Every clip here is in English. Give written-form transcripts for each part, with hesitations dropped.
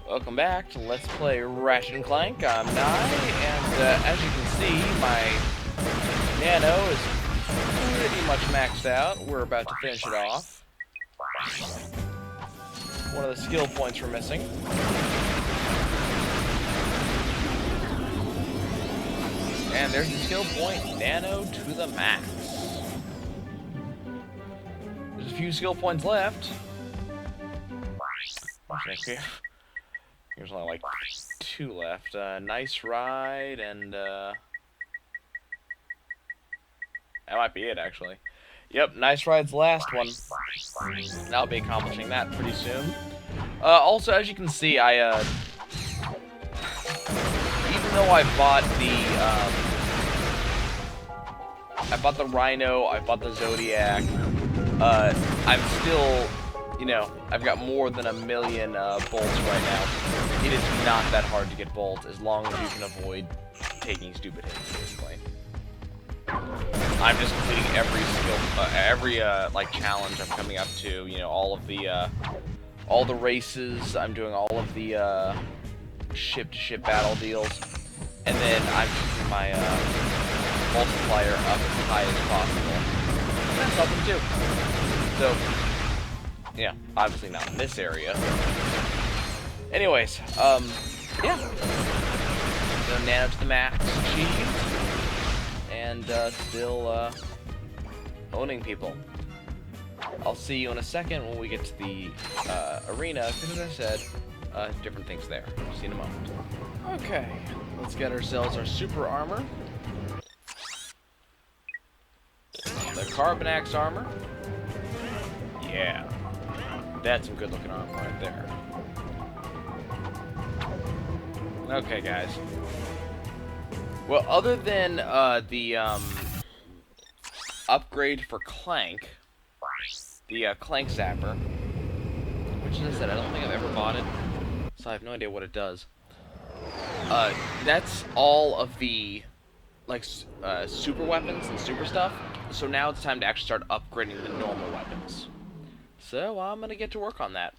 Welcome back to Let's Play Ratchet Clank. I'm Nye, and as you can see, my nano is pretty much maxed out. We're about to finish it off. One of the skill points we're missing. And there's the skill point, nano to the max. There's a few skill points left. Okay. There's only like 2 left. Nice ride, and that might be it, actually. Yep, nice ride's the last one. I'll be accomplishing that pretty soon. Also, as you can see, I even though I bought the Rhino, I bought the Zodiac, I'm still, you know, I've got more than 1 million bolts right now. It is not that hard to get bolts as long as you can avoid taking stupid hits, basically. I'm just completing every skill, like challenge I'm coming up to. You know, all the races. I'm doing all of the ship-to-ship battle deals, and then I'm keeping my multiplier up as high as possible. That's helping too. So. Yeah, obviously not in this area. Anyways, yeah. So nano to the max achieved. And, still, owning people. I'll see you in a second when we get to the, arena, because as I said, different things there. See you in a moment. Okay, let's get ourselves our super armor. The Carbon Axe armor. Yeah. That's some good-looking armor right there. Okay, guys. Well, other than the upgrade for Clank, the Clank Zapper, which, as I said, I don't think I've ever bought it, so I have no idea what it does. That's all of the super weapons and super stuff. So now it's time to actually start upgrading the normal weapons. So I'm going to get to work on that.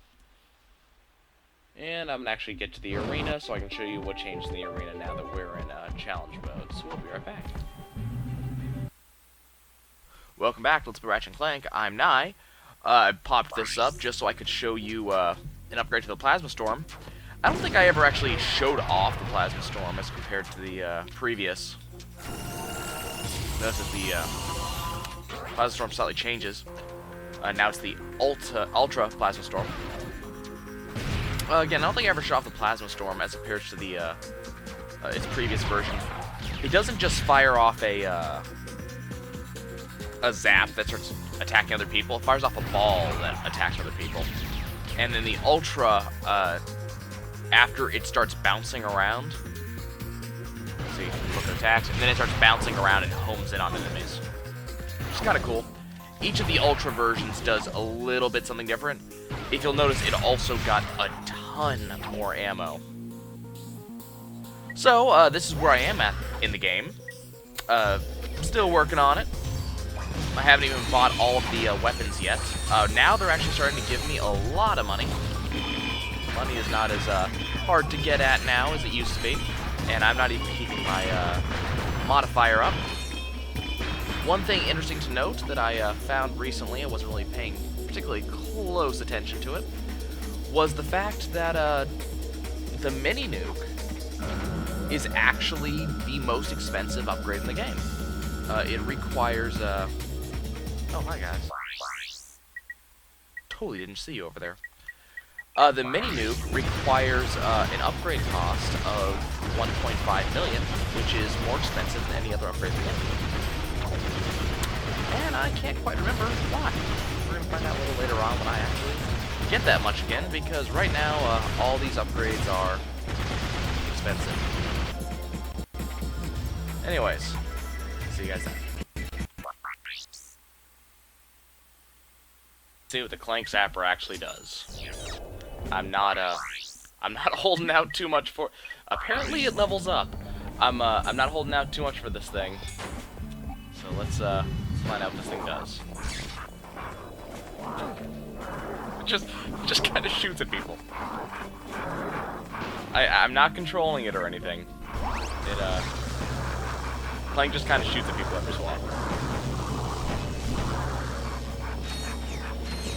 And I'm going to actually get to the arena so I can show you what changed in the arena now that we're in challenge mode. So we'll be right back. Welcome back to Let's Play Ratchet Clank. I'm Nye. I popped this up just so I could show you an upgrade to the Plasma Storm. I don't think I ever actually showed off the Plasma Storm as compared to the previous. Notice that the Plasma Storm slightly changes. Now it's the Ultra Plasma Storm. Again, I don't think I ever shot off the Plasma Storm as compared to the its previous version. It doesn't just fire off a zap that starts attacking other people. It fires off a ball that attacks other people. And then the Ultra, after it starts bouncing around, let's see, look at attacks, and then it starts bouncing around and homes in on enemies. Which is kind of cool. Each of the Ultra versions does a little bit something different. If you'll notice, it also got a ton more ammo. So, this is where I am at in the game. Still working on it. I haven't even bought all of the weapons yet. Now they're actually starting to give me a lot of money. Money is not as hard to get at now as it used to be. And I'm not even keeping my modifier up. One thing interesting to note that I found recently, I wasn't really paying particularly close attention to it, was the fact that the mini nuke is actually the most expensive upgrade in the game. It requires oh hi guys. Totally didn't see you over there. The mini nuke requires an upgrade cost of 1.5 million, which is more expensive than any other upgrade in the game. And I can't quite remember why. We're going to find out a little later on when I actually get that much again, because right now, all these upgrades are expensive. Anyways, see you guys then. See what the Clank Zapper actually does. I'm not holding out too much for. Apparently, it levels up. I'm not holding out too much for this thing. So let's find out what this thing does. Just kind of shoots at people. I'm not controlling it or anything. It, Clank just kind of shoots at people every so often.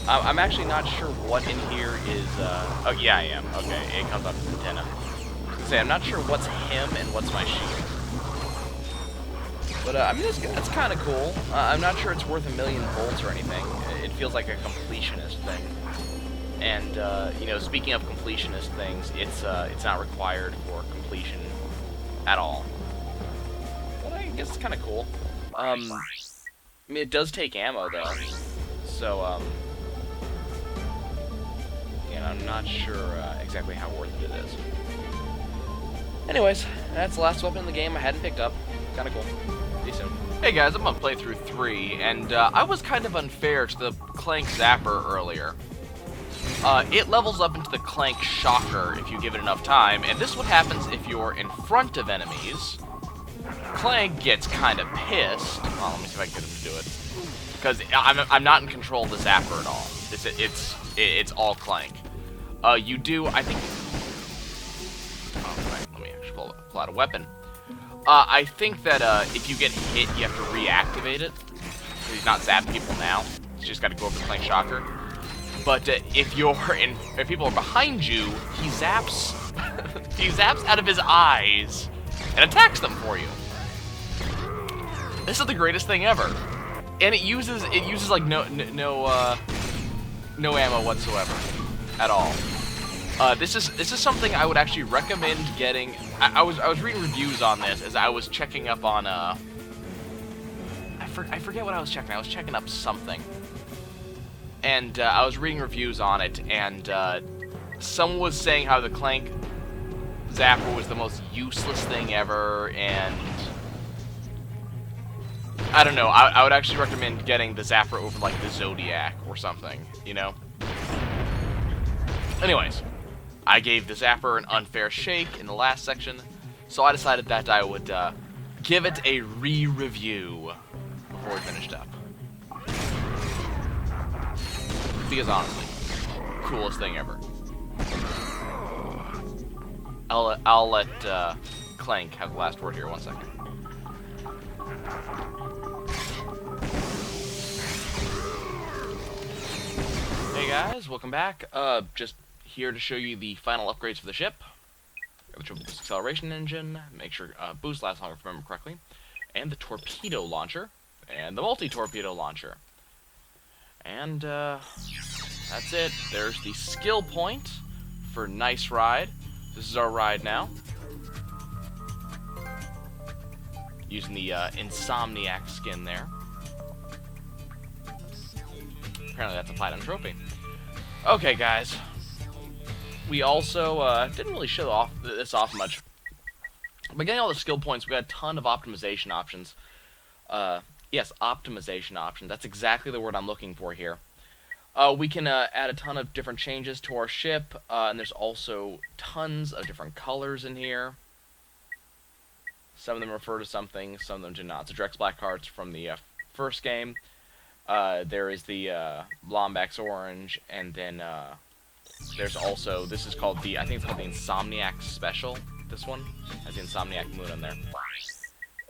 I'm actually not sure what in here is, oh yeah I am, okay, it comes up as antenna. I'm not sure what's him and what's my shield. But, I mean, that's kind of cool. I'm not sure it's worth 1,000,000 bolts or anything. It feels like a completionist thing. And, you know, speaking of completionist things, it's not required for completion at all. Well, I guess it's kind of cool. I mean, it does take ammo, though. So, you know, I'm not sure exactly how worth it is. Anyways, that's the last weapon in the game I hadn't picked up. Kind of cool. See you soon. Hey guys, I'm gonna play through 3, and I was kind of unfair to the Clank Zapper earlier. It levels up into the Clank Shocker if you give it enough time, and this is what happens if you're in front of enemies. Clank gets kind of pissed. Well, let me see if I can get him to do it. Because I'm not in control of the Zapper at all. It's all Clank. You do, I think... Oh, right, let me actually pull out a weapon. I think that if you get hit, you have to reactivate it. So he's not zapping people now. He's just got to go over the Clank Shocker. But if people are behind you, he zaps. He zaps out of his eyes and attacks them for you. This is the greatest thing ever, and it uses like no ammo whatsoever at all. This is something I would actually recommend getting. I was reading reviews on this as I was checking up on I forget what I was checking. I was checking up something, and I was reading reviews on it, and someone was saying how the Clank Zapper was the most useless thing ever, and I don't know. I would actually recommend getting the Zapper over like the Zodiac or something, you know. Anyways. I gave the Zapper an unfair shake in the last section, so I decided that I would give it a re-review before we finished up. Because honestly, coolest thing ever. I'll let Clank have the last word here. 1 second. Hey guys, welcome back. Just here to show you the final upgrades for the ship. The triple boost acceleration engine, make sure boost lasts longer if I remember correctly, and the torpedo launcher, and the multi-torpedo launcher. And that's it. There's the skill point for Nice Ride. This is our ride now. Using the Insomniac skin there. Apparently that's a platinum trophy. Okay, guys. We also didn't really show this off much. By getting all the skill points, we got a ton of optimization options. Yes, optimization options. That's exactly the word I'm looking for here. We can add a ton of different changes to our ship, and there's also tons of different colors in here. Some of them refer to something, some of them do not. So Drex Black cards from the first game. There is the Lombax Orange, and then there's also, this is called the, I think it's called the Insomniac Special, this one. Has the Insomniac Moon on there.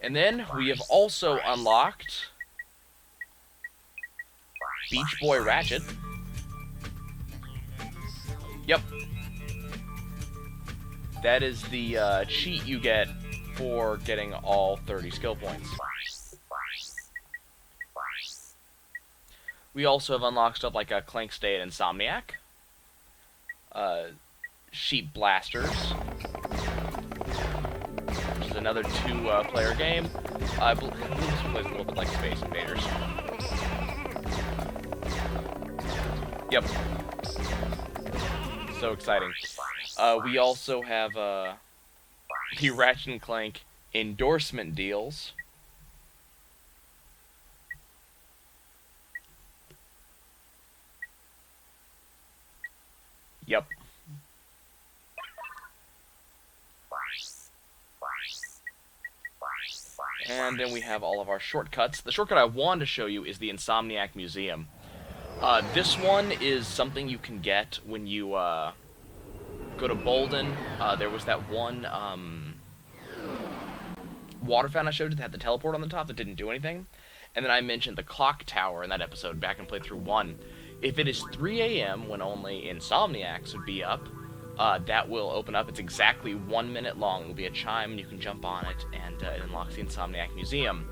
And then we have also unlocked Beach Boy Ratchet. Yep. That is the cheat you get for getting all 30 skill points. We also have unlocked stuff like a Clank Stay and Insomniac. Sheep Blasters. Which is another 2-player game. I believe this one plays a little bit like Space Invaders. Yep. So exciting. We also have the Ratchet & Clank endorsement deals. Yep. And then we have all of our shortcuts. The shortcut I wanted to show you is the Insomniac Museum. This one is something you can get when you go to Bolden. There was that one water fountain I showed you that had the teleport on the top that didn't do anything. And then I mentioned the clock tower in that episode back in playthrough 1. If it is 3 a.m. when only Insomniacs would be up, that will open up. It's exactly 1 minute long. It will be a chime, and you can jump on it, and it unlocks the Insomniac Museum.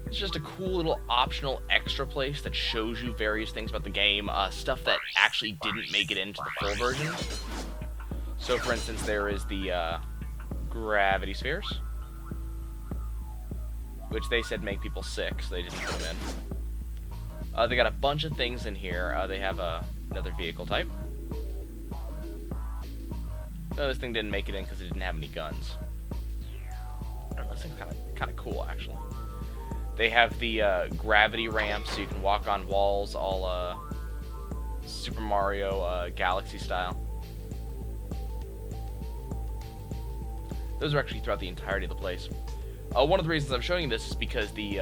It's just a cool little optional extra place that shows you various things about the game, stuff that actually didn't make it into the full version. So, for instance, there is the gravity spheres, which they said make people sick, so they didn't put them in. They got a bunch of things in here. They have another vehicle type. No, this thing didn't make it in because it didn't have any guns. I don't know, this thing's kind of cool, actually. They have the gravity ramp, so you can walk on walls, all Super Mario Galaxy style. Those are actually throughout the entirety of the place. One of the reasons I'm showing you this is because the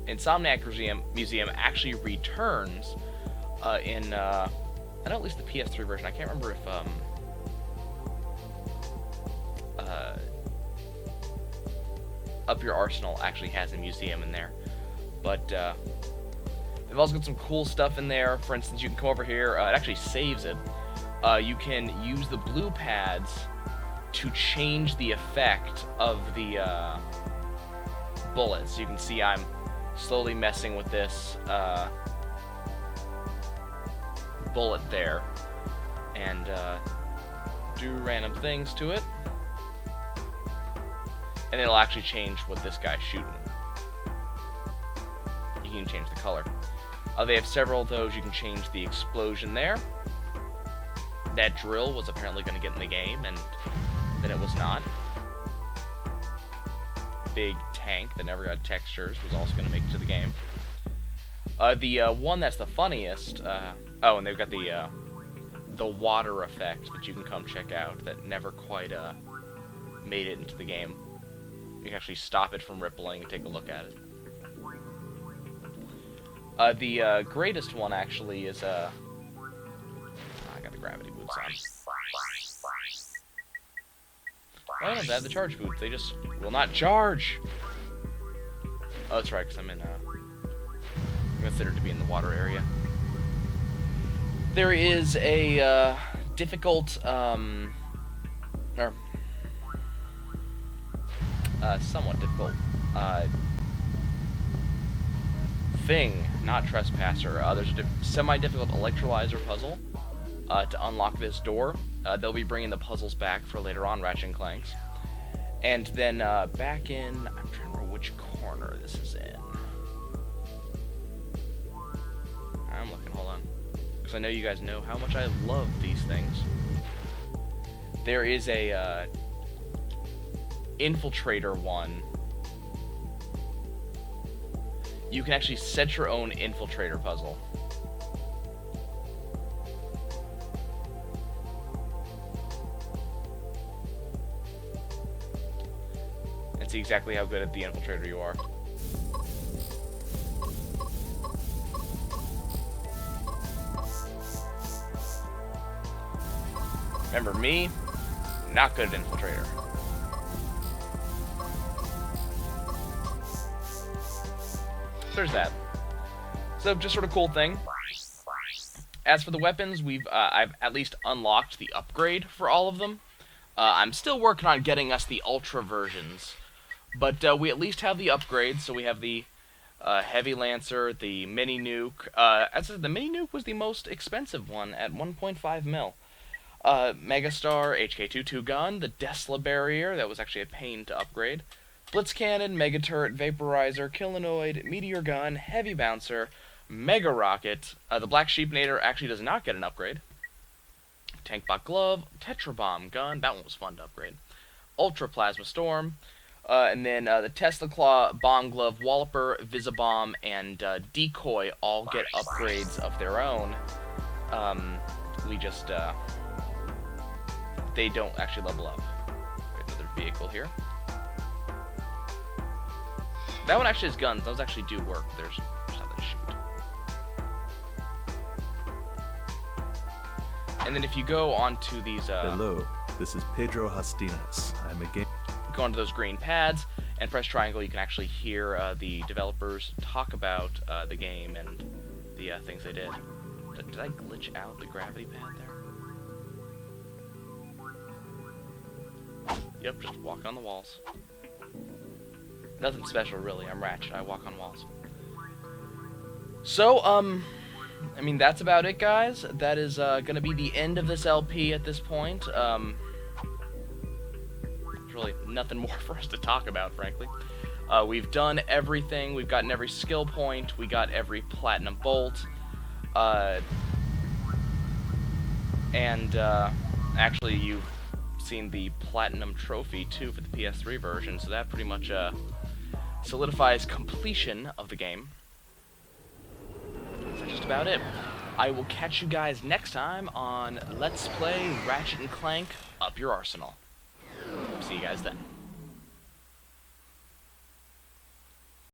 Insomniac Museum actually returns in, I know at least the PS3 version. I can't remember if Up Your Arsenal actually has a museum in there. But they've also got some cool stuff in there. For instance, you can come over here. It actually saves it. You can use the blue pads to change the effect of the bullets. You can see I'm slowly messing with this bullet there, and do random things to it, and it'll actually change what this guy's shooting. You can change the color. They have several of those. You can change the explosion there. That drill was apparently going to get in the game, and then it was not. Big tank that never got textures was also going to make it to the game. The one that's the funniest, oh, and they've got the water effect that you can come check out that never quite made it into the game. You can actually stop it from rippling and take a look at it. The greatest one actually is I got the gravity boots on. Oh no, they have the charge boots. They just will not charge. Oh, that's right, because I'm considered to be in the water area. There is a difficult, somewhat difficult thing, not trespasser. There's a semi-difficult electrolyzer puzzle to unlock this door. They'll be bringing the puzzles back for later on Ratchet Clanks. And then back in, I'm trying to remember which corner this is in. I'm looking, hold on. Because I know you guys know how much I love these things. There is a infiltrator one. You can actually set your own infiltrator puzzle. And see exactly how good at the infiltrator you are. Remember me? Not good at infiltrator. There's that. So just sort of cool thing. As for the weapons, I've at least unlocked the upgrade for all of them. I'm still working on getting us the Ultra versions, but we at least have the upgrade. So we have the Heavy Lancer, the Mini Nuke. As I said, the Mini Nuke was the most expensive one at 1.5 mil. Megastar, HK-22 gun, the Tesla barrier, that was actually a pain to upgrade. Blitz Cannon, Mega Turret, Vaporizer, Killinoid, Meteor Gun, Heavy Bouncer, Mega Rocket. The Black Sheepnator actually does not get an upgrade. Tankbot Glove, Tetra Bomb Gun, that one was fun to upgrade. Ultra Plasma Storm, and then the Tesla Claw, Bomb Glove, Walloper, Visibomb, and Decoy all get upgrades of their own. We just, they don't actually level up. Another vehicle here. That one actually has guns. Those actually do work. There's how they shoot. And then if you go onto these, Hello, this is Pedro Hastinas. I'm a game. Go onto those green pads and press triangle, you can actually hear the developers talk about the game and the things they did. Did I glitch out the gravity pad there? Yep, just walk on the walls. Nothing special, really. I'm Ratchet. I walk on walls. So, I mean, that's about it, guys. That is gonna be the end of this LP at this point. There's really nothing more for us to talk about, frankly. We've done everything. We've gotten every skill point. We got every platinum bolt. Actually, you've seen the platinum trophy, too, for the PS3 version, so that pretty much solidifies completion of the game. That's just about it. I will catch you guys next time on Let's Play Ratchet & Clank Up Your Arsenal. See you guys then.